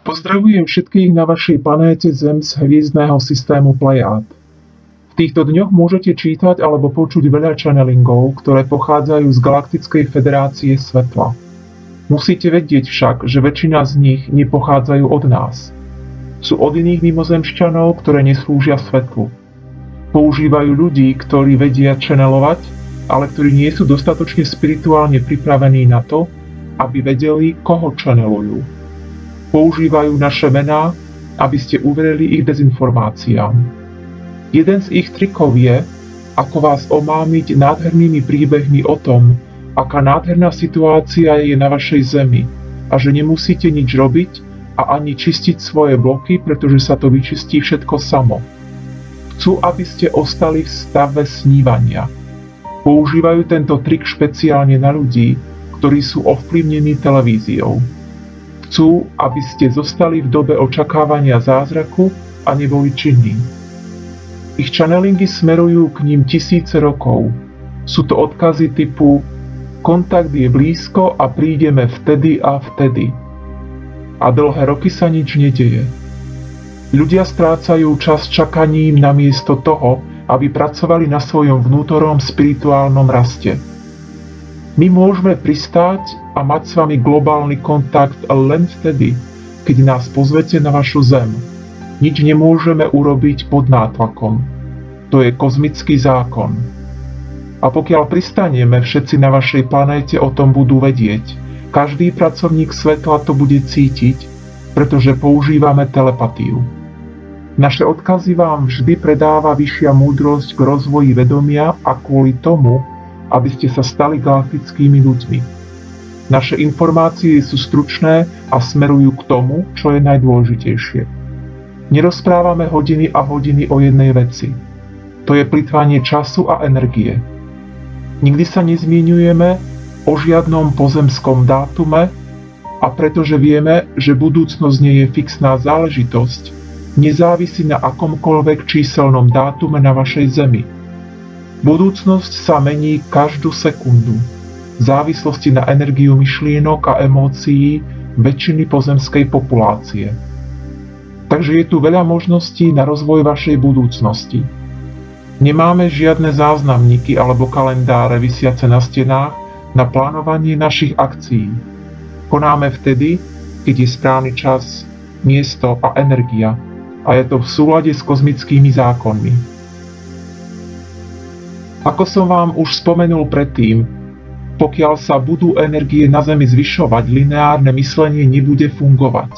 Pozdravujem všetkých na vašej planéte Zem z hviezdneho systému Plejád. V týchto dňoch môžete čítať alebo počuť veľa channelingov, ktoré pochádzajú z Galaktickej federácie svetla. Musíte vedieť však, že väčšina z nich nepochádzajú od nás. Sú od iných mimozemšťanov, ktoré neslúžia svetlu. Používajú ľudí, ktorí vedia channelovať, ale ktorí nie sú dostatočne spirituálne pripravení na to, aby vedeli, koho channelujú. Používajú naše mená, aby ste uverili ich dezinformáciám. Jeden z ich trikov je, ako vás omámiť nádhernými príbehmi o tom, aká nádherná situácia je na vašej Zemi a že nemusíte nič robiť a ani čistiť svoje bloky, pretože sa to vyčistí všetko samo. Chcú, aby ste ostali v stave snívania. Používajú tento trik špeciálne na ľudí, ktorí sú ovplyvnení televíziou. Chcú, aby ste zostali v dobe očakávania zázraku a neboli činní. Ich channelingy smerujú k ním tisíce rokov. Sú to odkazy typu kontakt je blízko a prídeme vtedy a vtedy. A dlhé roky sa nič nedeje. Ľudia strácajú čas čakaním namiesto toho, aby pracovali na svojom vnútornom spirituálnom raste. My môžeme pristáť a mať s vami globálny kontakt len vtedy, keď nás pozvete na vašu Zem. Nič nemôžeme urobiť pod nátlakom. To je kozmický zákon. A pokiaľ pristaneme, všetci na vašej planéte o tom budú vedieť. Každý pracovník svetla to bude cítiť, pretože používame telepatiu. Naše odkazy vám vždy predáva vyššia múdrosť k rozvoji vedomia a kvôli tomu, aby ste sa stali galaktickými ľuďmi. Naše informácie sú stručné a smerujú k tomu, čo je najdôležitejšie. Nerozprávame hodiny a hodiny o jednej veci. To je plytvanie času a energie. Nikdy sa nezmienujeme o žiadnom pozemskom dátume a pretože vieme, že budúcnosť nie je fixná záležitosť, nezávisí na akomkoľvek číselnom dátume na vašej Zemi. Budúcnosť sa mení každú sekundu, v závislosti na energiu myšlienok a emócií väčšiny pozemskej populácie. Takže je tu veľa možností na rozvoj vašej budúcnosti. Nemáme žiadne záznamníky alebo kalendáre visiace na stenách na plánovanie našich akcií. Konáme vtedy, keď je správny čas, miesto a energia a je to v súlade s kozmickými zákonmi. Ako som vám už spomenul predtým, pokiaľ sa budú energie na Zemi zvyšovať, lineárne myslenie nebude fungovať.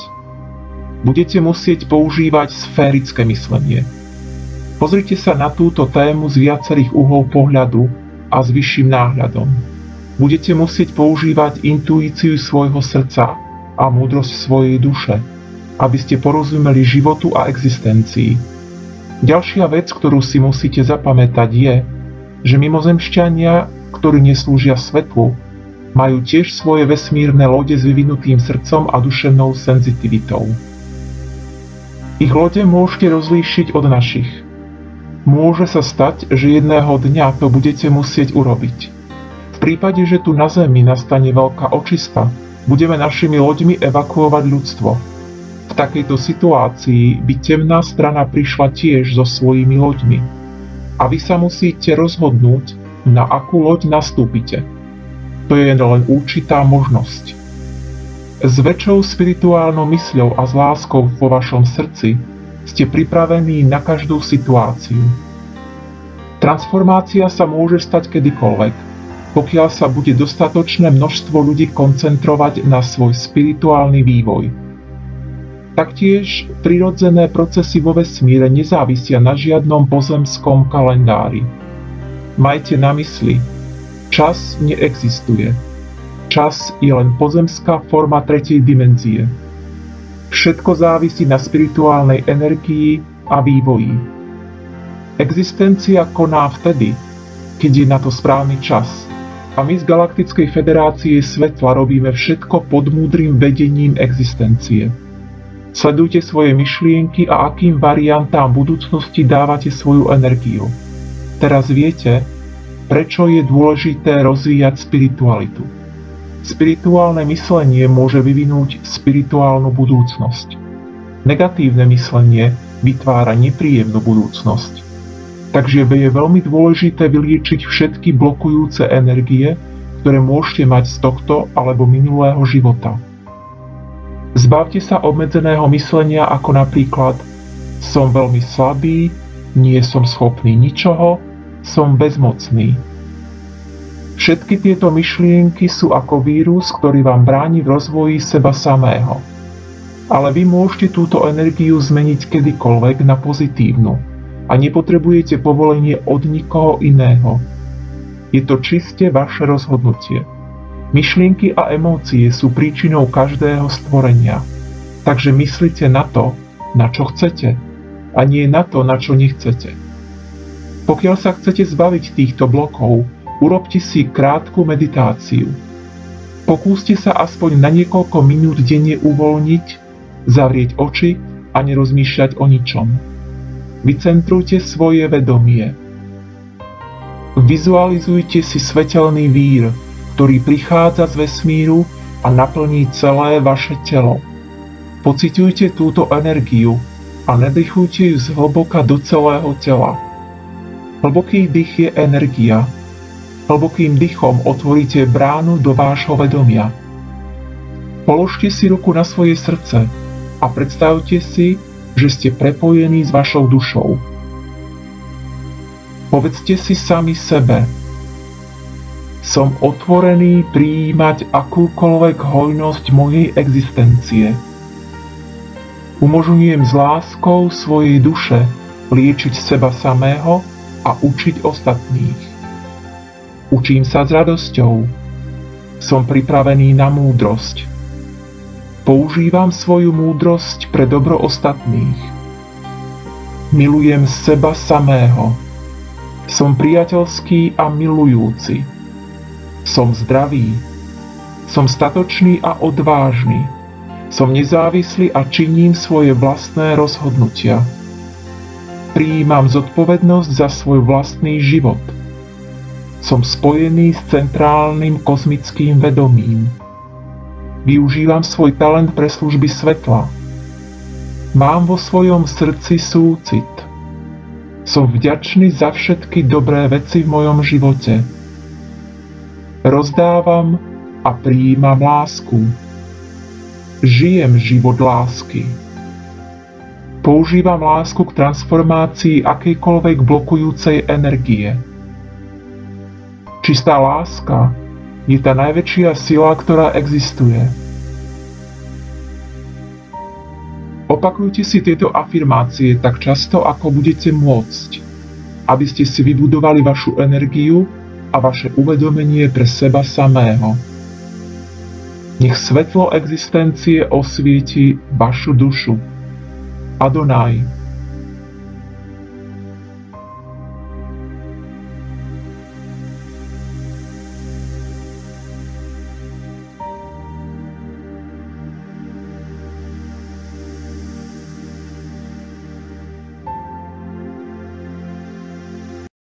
Budete musieť používať sférické myslenie. Pozrite sa na túto tému z viacerých uhlov pohľadu a s vyšším náhľadom. Budete musieť používať intuíciu svojho srdca a múdrosť svojej duše, aby ste porozumeli životu a existencii. Ďalšia vec, ktorú si musíte zapamätať je, že mimozemšťania, ktorí neslúžia svetlu, majú tiež svoje vesmírne lode s vyvinutým srdcom a duševnou senzitivitou. Ich lode môžete rozlíšiť od našich. Môže sa stať, že jedného dňa to budete musieť urobiť. V prípade, že tu na Zemi nastane veľká očista, budeme našimi loďmi evakuovať ľudstvo. V takejto situácii by temná strana prišla tiež so svojimi loďmi. A vy sa musíte rozhodnúť, na akú loď nastúpite. To je len určitá možnosť. S väčšou spirituálnou mysľou a s láskou vo vašom srdci ste pripravení na každú situáciu. Transformácia sa môže stať kedykoľvek, pokiaľ sa bude dostatočné množstvo ľudí koncentrovať na svoj spirituálny vývoj. Taktiež prirodzené procesy vo vesmíre nezávisia na žiadnom pozemskom kalendári. Majte na mysli, čas neexistuje. Čas je len pozemská forma tretej dimenzie. Všetko závisí na spirituálnej energii a vývoji. Existencia koná vtedy, keď je na to správny čas. A my z Galaktickej federácie svetla robíme všetko pod múdrym vedením existencie. Sledujte svoje myšlienky a akým variantám budúcnosti dávate svoju energiu. Teraz viete, prečo je dôležité rozvíjať spiritualitu. Spirituálne myslenie môže vyvinúť spirituálnu budúcnosť. Negatívne myslenie vytvára nepríjemnú budúcnosť. Takže je veľmi dôležité vyliečiť všetky blokujúce energie, ktoré môžete mať z tohto alebo minulého života. Zbavte sa obmedzeného myslenia ako napríklad som veľmi slabý, nie som schopný ničoho, som bezmocný. Všetky tieto myšlienky sú ako vírus, ktorý vám bráni v rozvoji seba samého. Ale vy môžete túto energiu zmeniť kedykoľvek na pozitívnu a nepotrebujete povolenie od nikoho iného. Je to čiste vaše rozhodnutie. Myšlienky a emócie sú príčinou každého stvorenia. Takže myslite na to, na čo chcete, a nie na to, na čo nechcete. Pokiaľ sa chcete zbaviť týchto blokov, urobte si krátku meditáciu. Pokúste sa aspoň na niekoľko minút denne uvoľniť, zavrieť oči a nerozmýšľať o ničom. Vycentrujte svoje vedomie. Vizualizujte si svetelný vír, ktorý prichádza z vesmíru a naplní celé vaše telo. Pociťujte túto energiu a nadýchujte ju zhlboka do celého tela. Hlboký dých je energia. Hlbokým dychom otvoríte bránu do vášho vedomia. Položte si ruku na svoje srdce a predstavte si, že ste prepojení s vašou dušou. Povedzte si sami sebe: som otvorený prijímať akúkoľvek hojnosť mojej existencie. Umožňujem s láskou svojej duše liečiť seba samého a učiť ostatných. Učím sa s radosťou. Som pripravený na múdrosť. Používam svoju múdrosť pre dobro ostatných. Milujem seba samého. Som priateľský a milujúci. Som zdravý. Som statočný a odvážny. Som nezávislý a činím svoje vlastné rozhodnutia. Prijímam zodpovednosť za svoj vlastný život. Som spojený s centrálnym kozmickým vedomím. Využívam svoj talent pre služby svetla. Mám vo svojom srdci súcit. Som vďačný za všetky dobré veci v mojom živote. Rozdávam a prijímam lásku. Žijem život lásky. Používam lásku k transformácii akejkoľvek blokujúcej energie. Čistá láska je tá najväčšia sila, ktorá existuje. Opakujte si tieto afirmácie tak často, ako budete môcť, aby ste si vybudovali vašu energiu a vaše uvedomenie pre seba samého. Nech svetlo existencie osvieti vašu dušu. Adonaj.